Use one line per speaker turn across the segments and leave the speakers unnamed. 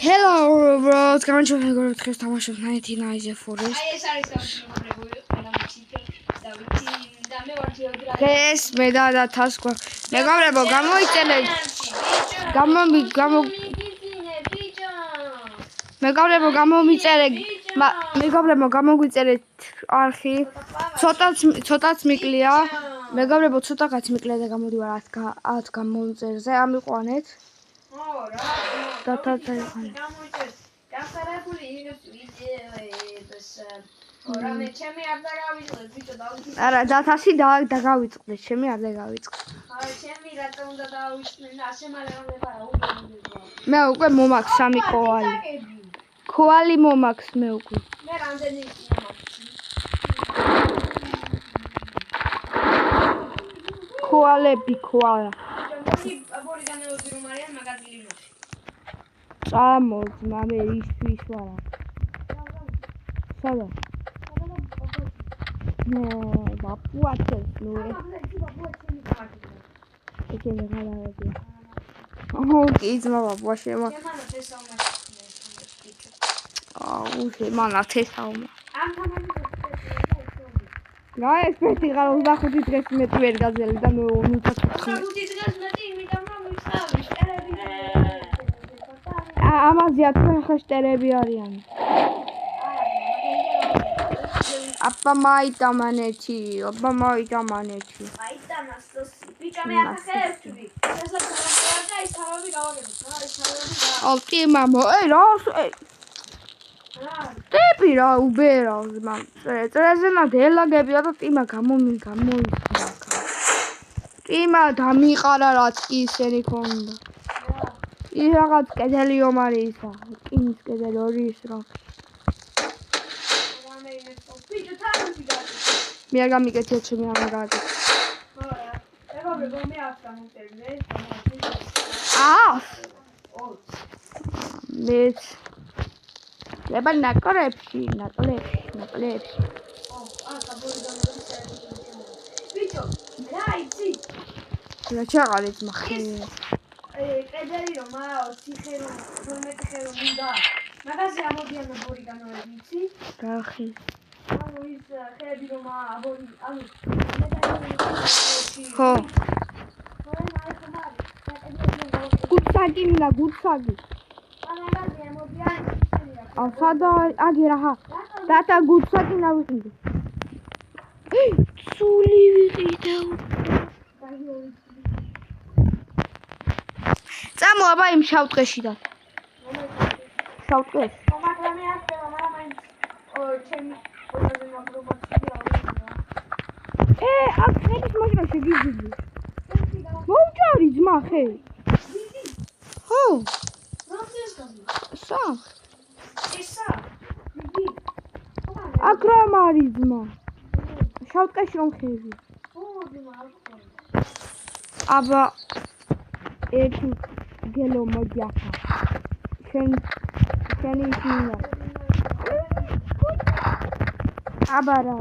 Hello bro, განაჩვენე როგორ დღეს თამაშობ 99 Forest.
აი ეს არის გამომრებული და ვიცი და მე ვარ ჯეოგრაფია.
ეს მე და თასკვა. მეგობრებო, გამოიწერეთ. მეგობრებო, გამომიწერეთ. მეგობრებო, გამოგვიწერეთ არხი. ცოტაც მიკლია. მეგობრებო, ცოტაც მიკლია და გამოდივარ 10 გამომწერზე. ამიყვანეთ. და
გამოიწერეთ. გასარებული ინგლისური ვიდეოების რამე ჩემი არ დაგავიწყდეთ ბიჭო დავიწყდეთ.
არა, დათასი დაგავიწყდეთ, ჩემი არ დაგავიწყდეთ.
აი, ჩემი რატომ უნდა დავიწყდნენ და ასე მალე არა უბრალოდ.
მე უკვე მომაქვს 3 kovali. Kovali მომაქვს მე უკვე.
მე რამდენი მომაქვს?
Kovalები, koala.
ჩემი აბორი განეოდი რომ არიან მაგაზინში.
წამოწ, მამე ისთვის ვარა. სადა? ნო, ბაპუაჩეს, ნუ. ეკენე ხალხია. ოჰ, კიზმა ბაპუაშემა. აუ, შემანა თესაუმა. გაეს პეთი ხარ 25 დღეს მეტი ვერ გაზელი და მე 54.
25 დღეს მეტი იმიტომ რომ ვიხავი შტერები.
ამაზეა თქვენ ხა შტერები არიან. აბა მაიტამანეთი, აბა მაიტამანეთი.
მაიტანასოს ბიჭო მე ახერხები. ეს ლაპტოპი და ის თავები გავაგებთ. ეს თავები.
ოპტი მამო, რას? ტიპი რა უბერა მამ. წერეზენა დელაგებია და ტიმა გამოისმაკა. ტიმა დამიყარა რაც კი ისენი ქონდა. ის რაღაც კედელი ომარი ისა. კინის კედელი ორი ის რა.
ბიჭო თავი გაიგე.
მე არ გამიგეცია ჩემი არ გაიგე.
არა. მეგობრებო მე აქ გამომწერე.
მეც ება ნაკრებში.
ბიჭო, რა იცი?
რა ჩაღალეთ მახე.
კედელი რომ აო, ციხე რომ 12 ხე რომ მინდა. მაგაზე ამოდიან აბორი განოები იცი?
გახი.
ანუ ის ხეები რომ აბორი, ანუ
ხო. გუცაგი მინა გუცაგი.
მაგაზე ამოდიან
სადა აგი რა. დატა გუცაგი ნავიყიდე. სული ვიყიდე. წამო აბა იმ შავტყეში და. შავტყეში.
მაგრამ მე ასე მაგრამ ჩემი ყველაზე ნაბრობაცია
აქ ხელის მოჭრა შეგიძიდი. მოუჭარი ძმა ხე. ხო. სა.
ესა.
აქ რომ არის ძმა. შავტყეში რომ ხევი. აბა ერთი გელო მოჯახა. შენი ისინა. აბა რა.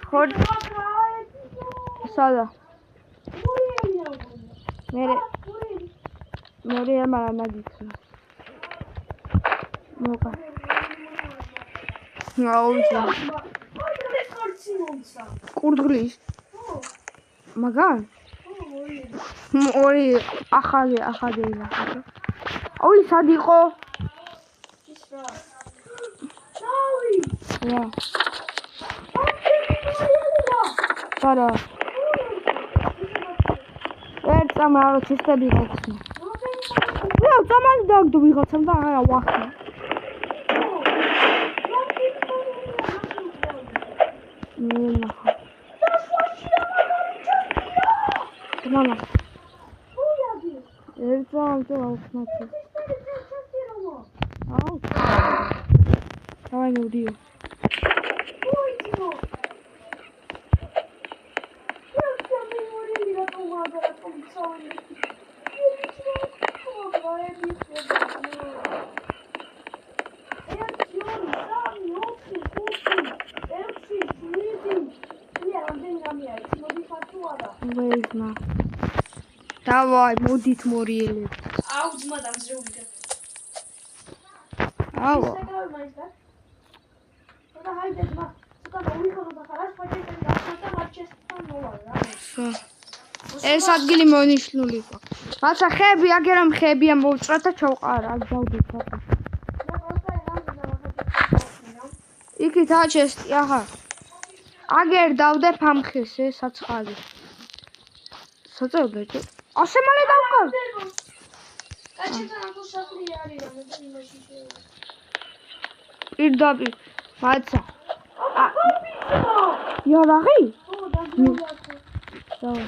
ხოდ სადა. მე ამარა მაგიცა. მოკა. აუზა. კურდღლის. მაგან? ორი ახალე ила. ოი სად იყო?
ის რა. ჩავი.
რა. არა. ერთამ რა ჩისტები გქონდა. რა, წამალი დაგდო ვიღაცამ და არა ვახი. Mama. Ercan çok alışmadı. Al. Давай не убью. Давай, модит морели.
აუ ძმა დამზრეული და.
ავა.
ისე მაინც და. და ჰაიდე ძმა. ცოტა მოვიხადო და ხარას ფაჭეთები გახსნა მარჩესთან მოვალ რა.
ეს ადგილი მონიშნული იყო. რაცა ხეები აგერამ ხეებია მოვჭრა და ჩავყარა აქ დავდეთ ხა. იქით აჩესტი აჰა. აგერ დავდე ფამხესე საცხალი. საწევდეთ. ასე მალე დავყავ.
კაჩეთან აქ სახლი არის რა მე იმაში შეიძლება.
პირდაპირ მაცა. ია რაღი?
ხო და
დავა.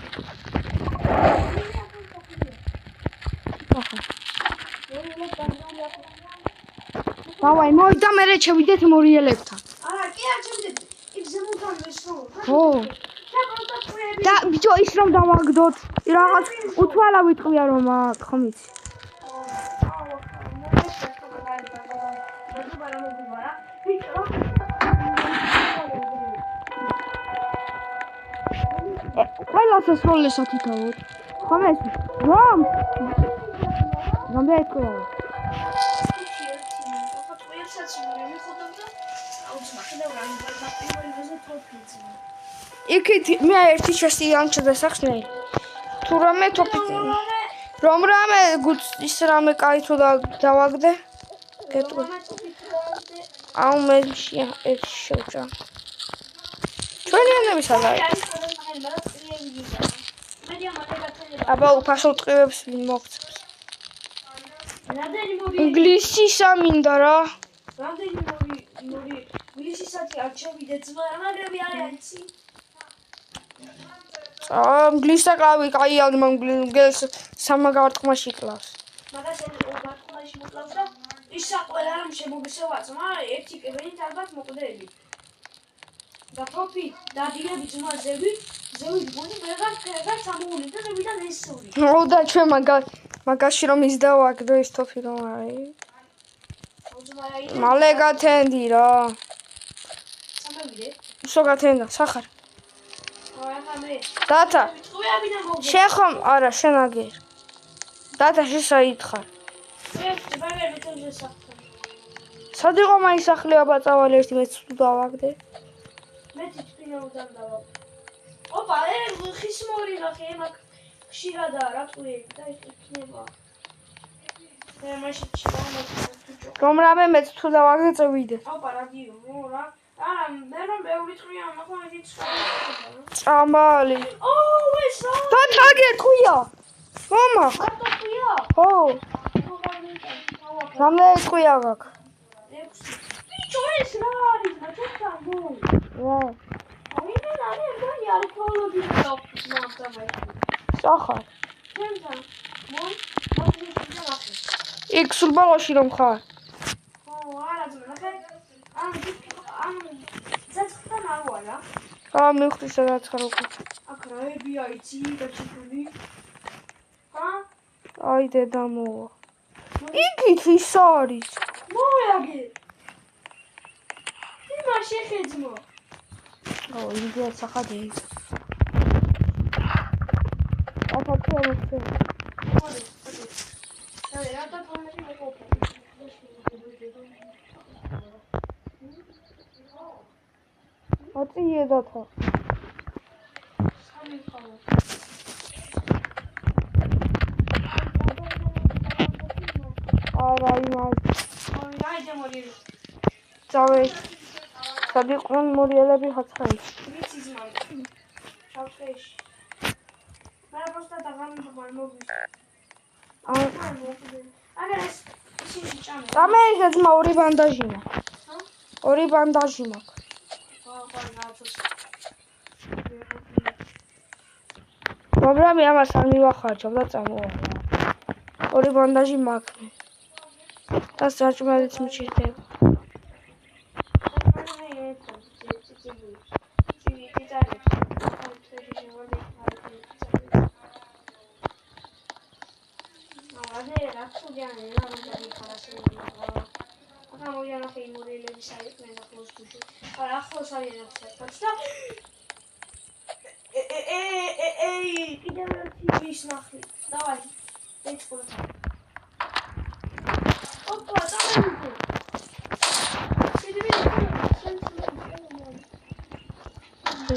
დავაი მოვიდა მე შევიდეთ მორიელებთან.
არა კი არ ჩამდეთ. იქ ზემოდან ვესო.
ხო. და ბიჭო ის რომ დავაგდოთ. რაღაც უთვალა ვიტყვია რომ აქ ხომ იცი. ყველას ესროლესად ითავოთ. ხომ ეს რომ ეთქვა. იქით მე ერთი შესიანჩა დასახსნე. თუ რამე თოპი რომ რამე ის რამე კაი თუ დავაგდე. გეტყვი. აუ მე ეს შევჭა. ჩვენიანები სადაა? აბა უფასო ტყივებს ვინ მოგწევს. ინგლისისა მინდა რა.
რამდენი მორი ინგლისისათი არ ჩავიდე ძმა რამაგები არის იცი?
ინგლისსა ყავი კაი არის მოგელს სამაგარტყმაში კლავს.
მაგას გარტყმაში მოკლავს და ისა ყველა რამ შემოგესევა ძმა ერთი კებენით ალბათ მოკვდები. და თოფი და დილები ძმა ზევი გონი ვეღარ სამოული და ზევიდან ესური.
ო და ჩვენ მაგაში რომ ის დავაგდო ის თოფი რომ არის. მალე გათენდი რა.
სამევიდე?
ისო გათენდა სახარ.
ახლა მე.
დათა.
ვიტყვიაბინა მოგე.
შეხომ არა შენ აგერ. დათა შესაითხარ.
ეს ბაგერ მეტოზე საფრთხე.
სად იყო მაინც სახლი აბა წავალ ერთი მეც თუ დავაგდე.
მე თვითონ დავდავა. ოპა, ხის მორი ნახე, მაგ ხშირადაა რა თქვი და იქნება. მე მაშინ ჩავამოწმე.
რომ რამე მეც თუ დავაგდე წევიდე.
ოპა, რადიო, რა. არა, მე რომ ბევრი თქვია, მაგრამ იგი ცხოველია.
წამალი.
ეს რა?
დათა აგერ თქვია. მამა.
ხარტო თქვია?
ხო. რამე თქვია გაკ.
ბიჭო, ეს რა არის? მაგასთან მო.
რა.
მე არქეოლოგი დავხსნა.
სახარ.
ჩვენთან. მოდი,
იქ სულ ბაღოში რომ ხარ.
ხო, არა ძმა, ნახე. ანუ ცეცხლთან არ ვარ რა.
მივხვდი სადაც ხარ უკვე.
აქ რაებია იცი და ჩიქული. ჰა?
აი დედა მოვა. იქით ის არის.
მოიაგე. იმა შეხედმო.
ინდია სახადი. ახლა წელს.
აი, რატო თამაში მეყოფე.
აწიე დათა.
სამი ხალხი.
არა იმას.
აი, დემოდი.
წავე. სადიყონ მორიელები ხაცხარი.
ვიცი ძმა. შავხეში. მე просто დაგამიგმარ მოგვის. აგერ ეს ისინი ჭამე.
რამე ეს ძმა ორი ბანდაჟი მაქვს.
ჰა?
ორი ბანდაჟი მაქვს. მაგრამ ამას არ მივახარჯავ და წამოვა. ორი ბანდაჟი მაქვს. და საჭმელიც მიჭირდება.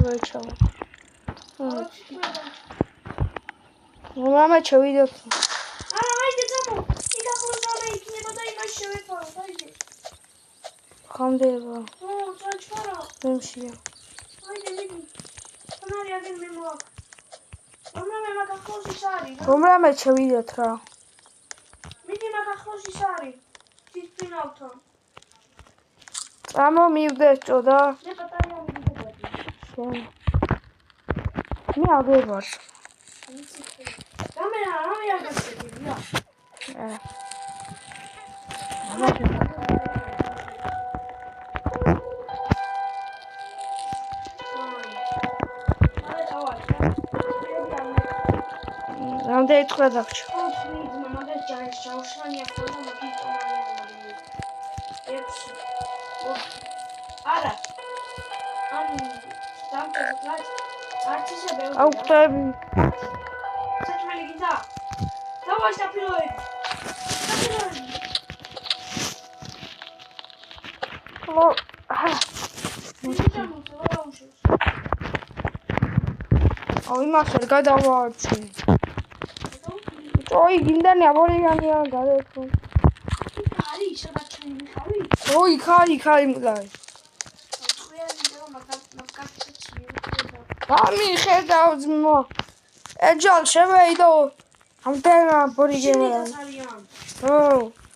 მოეჩავა. მამა ჩავიდოთ.
არა, აიდე ძამო. იგახოს არა იქნება და იმას შევეფარო, აიდე.
ხამდება.
წაჩვარა.
მემშია.
აიდე მიდი. ხანარი აგენ მე მოაქვს. რომლამე მაგ ახლოს ის არის.
რომლამე ჩავიდოთ რა.
მიდი მაგ ახლოს ის არის. თითქინავთან.
წამო მივდეჭო და
მე პატარა მიდიდებოდი.
შენ. მე აგებარ.
რამე არ გასწრები რა.
რამდენი თქვა დაგჭა.
მაგას ჯარის ჩავშანია ხოლმე მაგის ტომანია. ეცი. არა. ანუ დამწერლად არჩიშე ბევრი.
აუ ხვდები.
საჭმელი გინდა? დავაშ დაფილოები.
ლო აუ იმას ვერ გადავარჩი. ой გინდანი აბორიგანია გადაექო.
არის შევაჩვენი ხავი?
ой ხარი მგლაი. ამიხედავ ძმო. ეჯალ შევეიდო. ამდენ აბორიგანია. ო.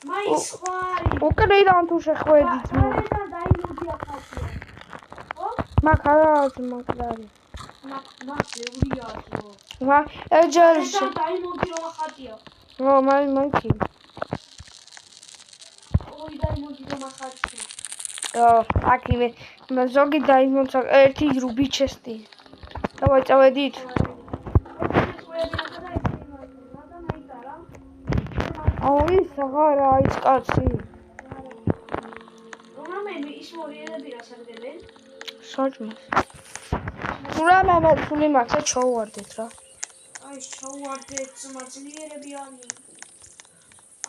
მაის ხარი.
უკრეიდან თუ შეხვედი ძმო.
დაიმოდია ხალხი. ხო?
მაგ არის მაგარი.
მაგ ზეურიათო.
მაგ ეჯალ
დაიმოდია ხატია.
ო მაინკი.
ой დაიმოდია ხატია.
ო აკივე ზოგი დაიმოცა ერთი რუბი ჩესტი. დავай წავედით. აუ ის აღარა ის კაცი.
რომამე ის მორიელები რა სარდებენ?
საჭმელს. სულამე მე სული მაქვს ჩავვარდეთ რა.
აი ჩავვარდეთ ძმაძლიერები არიან.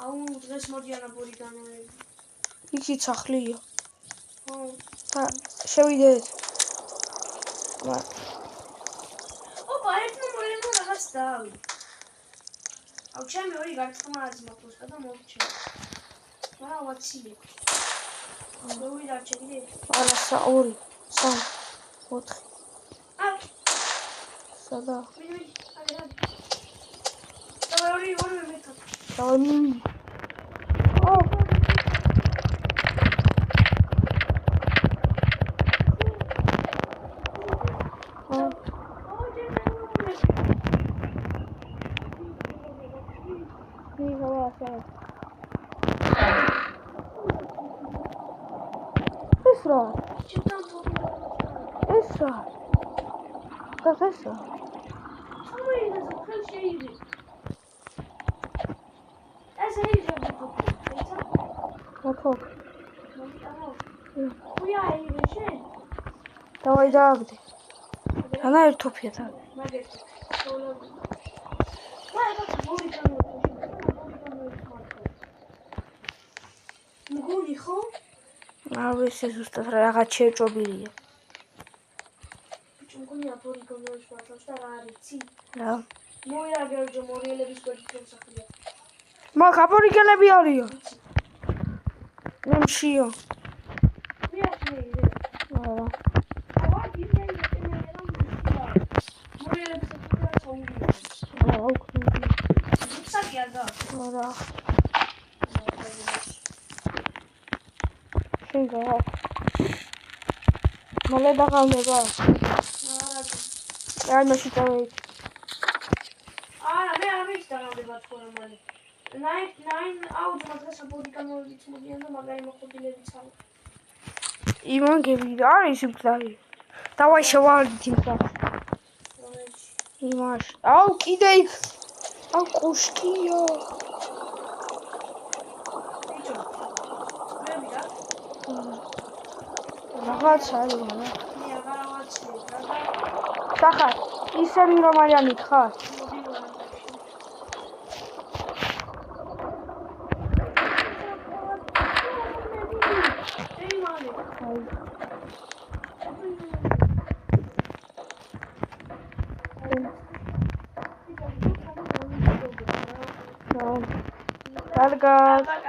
აუ დღეს მოდიან აბორიგანოები.
იქით სახლია.
ხო.
და შევიდეთ.
ოპა ერთ მომრენო რაღაც დავი. აუ ჩემი ორი გართხმა არის მაქოსკა და მოვჩე. რა ვაცილე. ორი დარჩები.
არა 2 3 4
აუ
სადა
მიდი აგერა. ორი მეტა.
დავი ო ესრა გასასა მოთო დავай დააგდე ანა ერთოფია და
მგონი ხო?
არ ვიცი ზუსტად რაღაც შეჭობილია.
მგონი აბორიგანოებს ვაწყობს და რა არიცი?
რა?
მოიარგებო მორიელების გვერდით მოსახლეა.
მაგ აბორიგანები არიან. ნემშიო. არა. არა. შენგა. მალე დაღავნება. არა, მაშინ დავეით.
არა, მე არ ვიცი დაღავნება თქო რა მალე. 9 აუდიო საბორიგანოებით მოდიან და მაგარი მოხდებილებიც არის.
იმანგები არის იმკლარი. დავай შევარდით იმას. იმას. აუ კიდე იქ. აუ კუშკიო. რაღაც არის რა.
მე აღარ ავაცი.
სახარ, ისები რომ არიანით ხარ? კარგად.